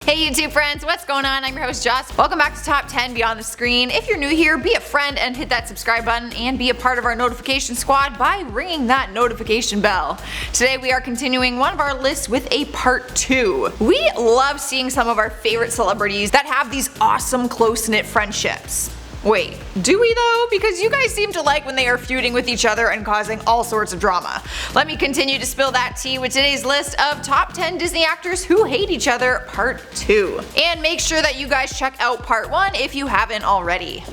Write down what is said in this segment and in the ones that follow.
Hey YouTube friends, what's going on? I'm your host Joss. Welcome back to Top 10 Beyond the Screen. If you're new here, be a friend and hit that subscribe button and be a part of our notification squad by ringing that notification bell. Today we are continuing one of our lists with a part 2. We love seeing some of our favorite celebrities that have these awesome close-knit friendships. Wait, do we though? Because you guys seem to like when they are feuding with each other and causing all sorts of drama. Let me continue to spill that tea with today's list of top 10 Disney actors who hate each other part 2. And make sure that you guys check out part 1 if you haven't already.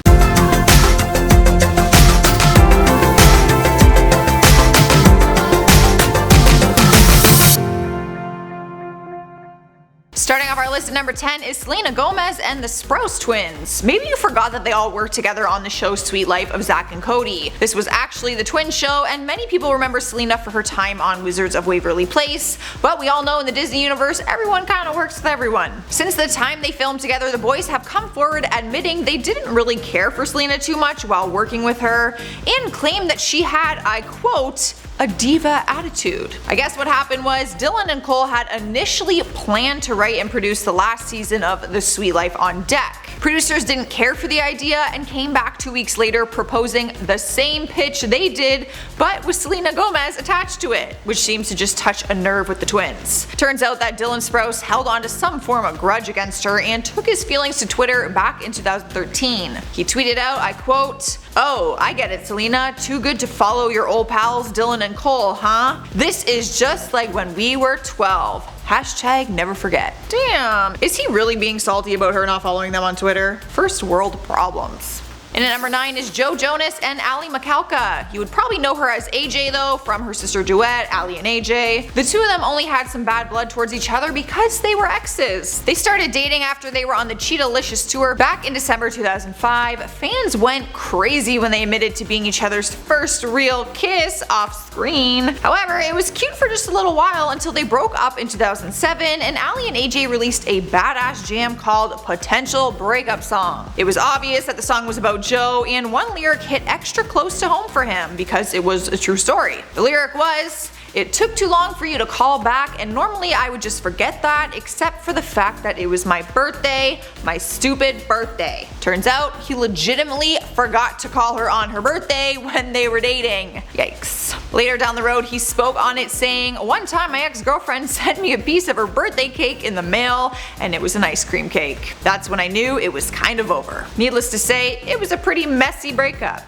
Starting off our list at number 10 is Selena Gomez and the Sprouse twins. Maybe you forgot that they all worked together on the show Suite Life of Zack and Cody. This was actually the twin show, and many people remember Selena for her time on Wizards of Waverly Place, but we all know in the Disney universe everyone kinda works with everyone. Since the time they filmed together, the boys have come forward admitting they didn't really care for Selena too much while working with her, and claimed that she had, I quote, a diva attitude. I guess what happened was Dylan and Cole had initially planned to write and produce the last season of The Suite Life on Deck. Producers didn't care for the idea and came back 2 weeks later proposing the same pitch they did, but with Selena Gomez attached to it, which seems to just touch a nerve with the twins. Turns out that Dylan Sprouse held on to some form of grudge against her and took his feelings to Twitter back in 2013. He tweeted out, I quote, "Oh, I get it, Selena. Too good to follow your old pals Dylan and Cole, huh? This is just like when we were 12. Hashtag never forget." Damn, is he really being salty about her not following them on Twitter? First world problems. And at number 9 is Joe Jonas and Ali Michalka. You would probably know her as AJ though, from her sister duet, Ali and AJ. The two of them only had some bad blood towards each other because they were exes. They started dating after they were on the Cheetah-licious tour back in December 2005. Fans went crazy when they admitted to being each other's first real kiss off screen. However, it was cute for just a little while until they broke up in 2007 and Ali and AJ released a badass jam called Potential Breakup Song. It was obvious that the song was about Joe, and one lyric hit extra close to home for him because it was a true story. The lyric was, "It took too long for you to call back, and normally I would just forget that, except for the fact that it was my birthday, my stupid birthday." Turns out he legitimately forgot to call her on her birthday when they were dating. Yikes. Later down the road he spoke on it saying, "One time my ex-girlfriend sent me a piece of her birthday cake in the mail, and it was an ice cream cake. That's when I knew it was kind of over." Needless to say, it was a pretty messy breakup.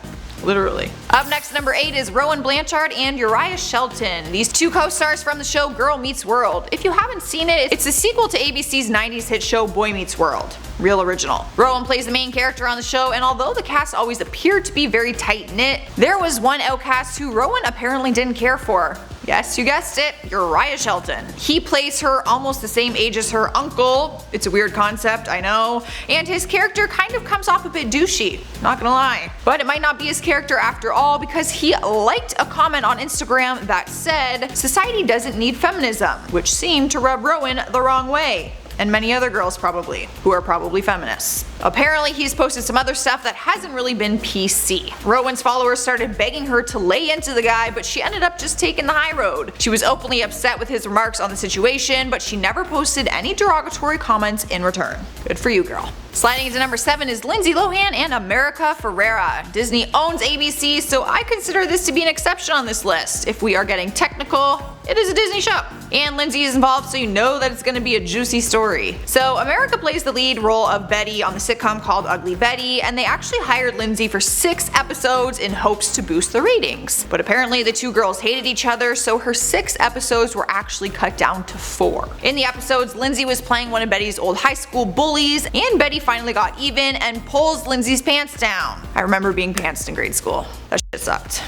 Literally. Up next, number 8 is Rowan Blanchard and Uriah Shelton. These two co-stars from the show Girl Meets World. If you haven't seen it, it's a sequel to ABC's 90s hit show Boy Meets World. Real original. Rowan plays the main character on the show, and although the cast always appeared to be very tight-knit, there was one outcast who Rowan apparently didn't care for. Yes, you guessed it, Uriah Shelton. He plays her almost the same age as her uncle. It's a weird concept, I know. And his character kind of comes off a bit douchey, not gonna lie. But it might not be his character after all, because he liked a comment on Instagram that said, "Society doesn't need feminism," which seemed to rub Rowan the wrong way. And many other girls probably, who are probably feminists. Apparently he's posted some other stuff that hasn't really been PC. Rowan's followers started begging her to lay into the guy, but she ended up just taking the high road. She was openly upset with his remarks on the situation, but she never posted any derogatory comments in return. Good for you, girl. Sliding into number 7 is Lindsay Lohan and America Ferrera. Disney owns ABC, so I consider this to be an exception on this list. If we are getting technical, it is a Disney show. And Lindsay is involved, so you know that it's going to be a juicy story. So America plays the lead role of Betty on the sitcom called Ugly Betty, and they actually hired Lindsay for 6 episodes in hopes to boost the ratings. But apparently the two girls hated each other, so her 6 episodes were actually cut down to 4. In the episodes, Lindsay was playing one of Betty's old high school bullies, and Betty finally got even and pulls Lindsay's pants down. I remember being pantsed in grade school. That shit sucked.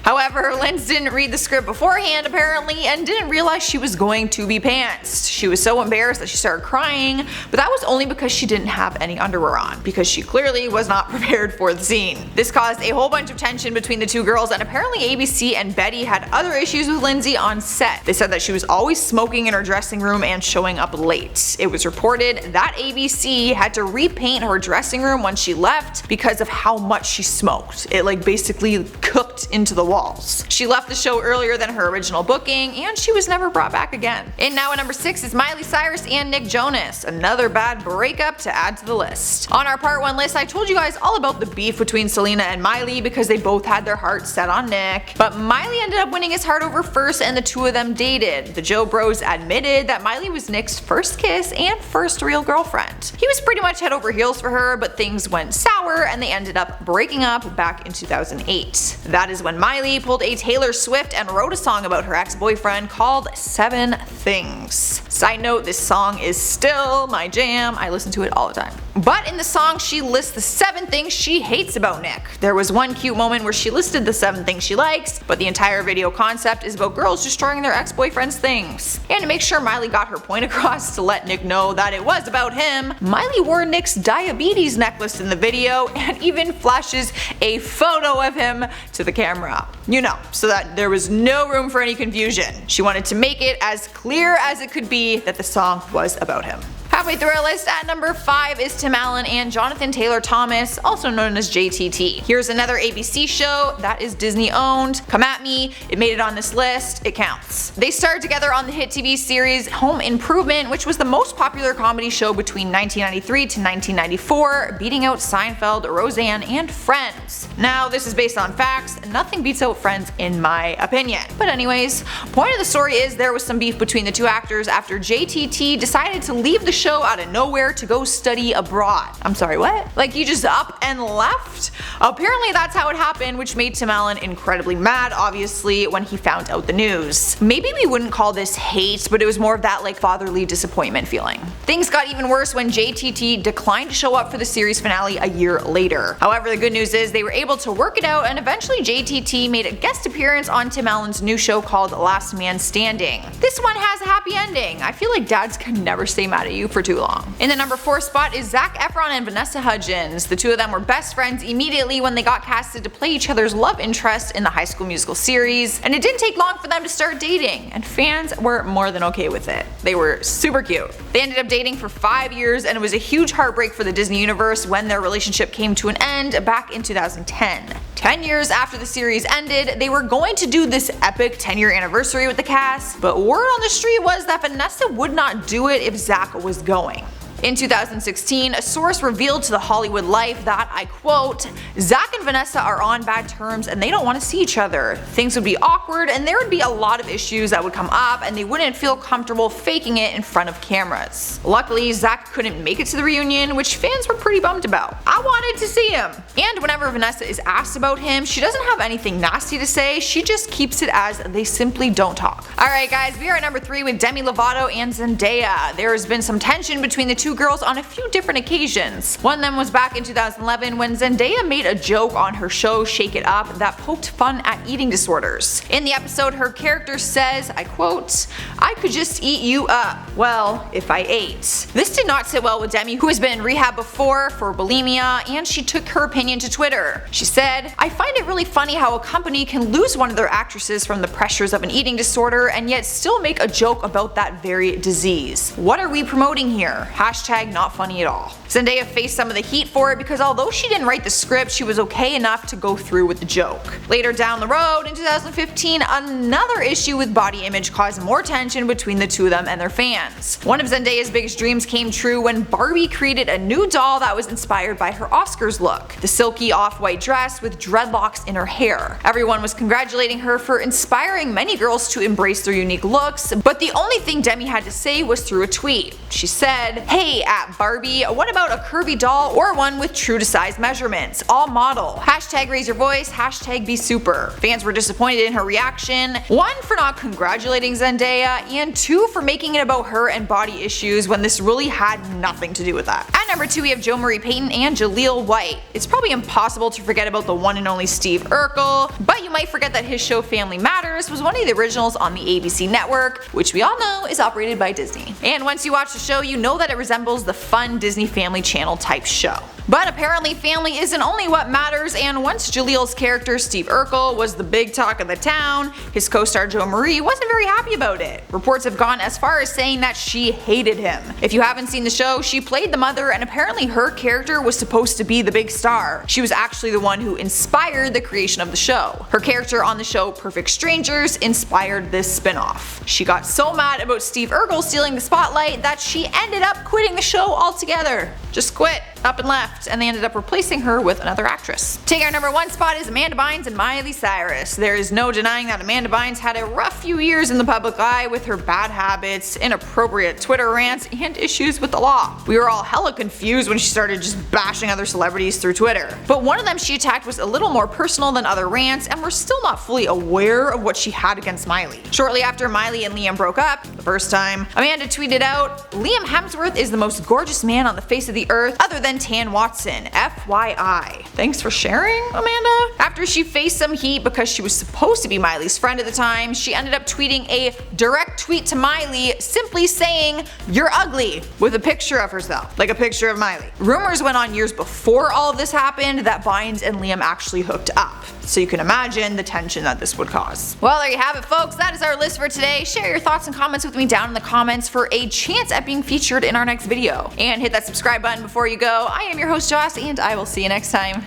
However, Lindsay didn't read the script beforehand apparently and didn't realize she was going to be pantsed. She was so embarrassed that she started crying, but that was only because she didn't have any underwear on, because she clearly was not prepared for the scene. This caused a whole bunch of tension between the two girls, and apparently ABC and Betty had other issues with Lindsay on set. They said that she was always smoking in her dressing room and showing up late. It was reported that ABC had to repaint her dressing room when she left because of how much she smoked. It basically cooked into the walls. She left the show earlier than her original booking, and she was never brought back again. And now at number 6 is Miley Cyrus and Nick Jonas, another bad breakup to add to the list. On our part 1 list, I told you guys all about the beef between Selena and Miley because they both had their hearts set on Nick, but Miley ended up winning his heart over first and the two of them dated. The Joe Bros admitted that Miley was Nick's first kiss and first real girlfriend. He was pretty much head over heels for her, but things went sour and they ended up breaking up back in 2008. That is when Miley pulled a Taylor Swift and wrote a song about her ex-boyfriend called 7 Things. Side note, this song is still my jam. I listen to it all the time. But in the song, she lists the 7 things she hates about Nick. There was one cute moment where she listed the 7 things she likes, but the entire video concept is about girls destroying their ex-boyfriend's things. And to make sure Miley got her point across to let Nick know that it was about him, Miley wore Nick's diabetes necklace in the video and even flashes a photo of him to the camera. You know, so that there was no room for any confusion. She wanted to make it as clear as it could be that the song was about him. Halfway through our list at number 5 is Tim Allen and Jonathan Taylor Thomas, also known as JTT. Here's another ABC show that is Disney owned. Come at me, it made it on this list, it counts. They starred together on the hit TV series Home Improvement, which was the most popular comedy show between 1993 to 1994, beating out Seinfeld, Roseanne, and Friends. Now this is based on facts, nothing beats out Friends in my opinion. But anyways, point of the story is there was some beef between the two actors after JTT decided to leave the show out of nowhere to go study abroad. I'm sorry, what? Like he just up and left? Apparently that's how it happened, which made Tim Allen incredibly mad, obviously, when he found out the news. Maybe we wouldn't call this hate, but it was more of that like fatherly disappointment feeling. Things got even worse when JTT declined to show up for the series finale a year later. However, the good news is they were able to work it out, and eventually JTT made a guest appearance on Tim Allen's new show called Last Man Standing. This one has a happy ending. I feel like dads can never stay mad at you for too long. In the number 4 spot is Zac Efron and Vanessa Hudgens. The two of them were best friends immediately when they got casted to play each other's love interest in the High School Musical series, and it didn't take long for them to start dating, and fans were more than okay with it. They were super cute. They ended up dating for 5 years, and it was a huge heartbreak for the Disney universe when their relationship came to an end back in 2010. 10 years after the series ended, they were going to do this epic 10-year anniversary with the cast, but word on the street was that Vanessa would not do it if Zac was going. In 2016, a source revealed to The Hollywood Life that, I quote, "Zac and Vanessa are on bad terms and they don't want to see each other. Things would be awkward and there would be a lot of issues that would come up and they wouldn't feel comfortable faking it in front of cameras." Luckily, Zac couldn't make it to the reunion, which fans were pretty bummed about. I wanted to see him. And whenever Vanessa is asked about him, she doesn't have anything nasty to say, she just keeps it as they simply don't talk. Alright guys, we are at number 3 with Demi Lovato and Zendaya. There has been some tension between the two girls on a few different occasions. One of them was back in 2011 when Zendaya made a joke on her show Shake It Up that poked fun at eating disorders. In the episode, her character says, I quote, "I could just eat you up. Well, if I ate." This did not sit well with Demi, who has been in rehab before for bulimia, and she took her opinion to Twitter. She said, "I find it really funny how a company can lose one of their actresses from the pressures of an eating disorder and yet still make a joke about that very disease. What are we promoting here? Hashtag not funny at all." Zendaya faced some of the heat for it because although she didn't write the script, she was okay enough to go through with the joke. Later down the road, in 2015, another issue with body image caused more tension between the two of them and their fans. One of Zendaya's biggest dreams came true when Barbie created a new doll that was inspired by her Oscars look, the silky off-white dress with dreadlocks in her hair. Everyone was congratulating her for inspiring many girls to embrace their unique looks, but the only thing Demi had to say was through a tweet. She said, "Hey at Barbie, what about a curvy doll or one with true to size measurements? All model. Hashtag raise your voice, hashtag be super." Fans were disappointed in her reaction, 1 for not congratulating Zendaya, and 2 for making it about her and body issues when this really had nothing to do with that. At number 2 we have Jo Marie Payton and Jaleel White. It's probably impossible to forget about the one and only Steve Urkel, but you might forget that his show Family Matters was one of the originals on the ABC network, which we all know is operated by Disney. And once you watch the show, you know that it resembles resembles the fun Disney Family Channel type show. But apparently family isn't only what matters, and once Jaleel's character Steve Urkel was the big talk of the town, his co-star Jo Marie wasn't very happy about it. Reports have gone as far as saying that she hated him. If you haven't seen the show, she played the mother, and apparently her character was supposed to be the big star. She was actually the one who inspired the creation of the show. Her character on the show Perfect Strangers inspired this spin-off. She got so mad about Steve Urkel stealing the spotlight that she ended up quitting the show altogether. Just quit, up and left, and they ended up replacing her with another actress. Taking our number 1 spot is Amanda Bynes and Miley Cyrus. There is no denying that Amanda Bynes had a rough few years in the public eye with her bad habits, inappropriate Twitter rants, and issues with the law. We were all hella confused when she started just bashing other celebrities through Twitter. But one of them she attacked was a little more personal than other rants, and we're still not fully aware of what she had against Miley. Shortly after Miley and Liam broke up, the first time, Amanda tweeted out, "Liam Hemsworth is the most gorgeous man on the face of the earth other than Tan Watson, FYI. Thanks for sharing, Amanda?" After she faced some heat because she was supposed to be Miley's friend at the time, she ended up tweeting a direct tweet to Miley simply saying, "You're ugly," with a picture of herself, like a picture of Miley. Rumors went on years before all of this happened that Bynes and Liam actually hooked up, so you can imagine the tension that this would cause. Well, there you have it, folks. That is our list for today. Share your thoughts and comments with me down in the comments for a chance at being featured in our next video. And hit that subscribe button before you go. I am your host Joss, and I will see you next time.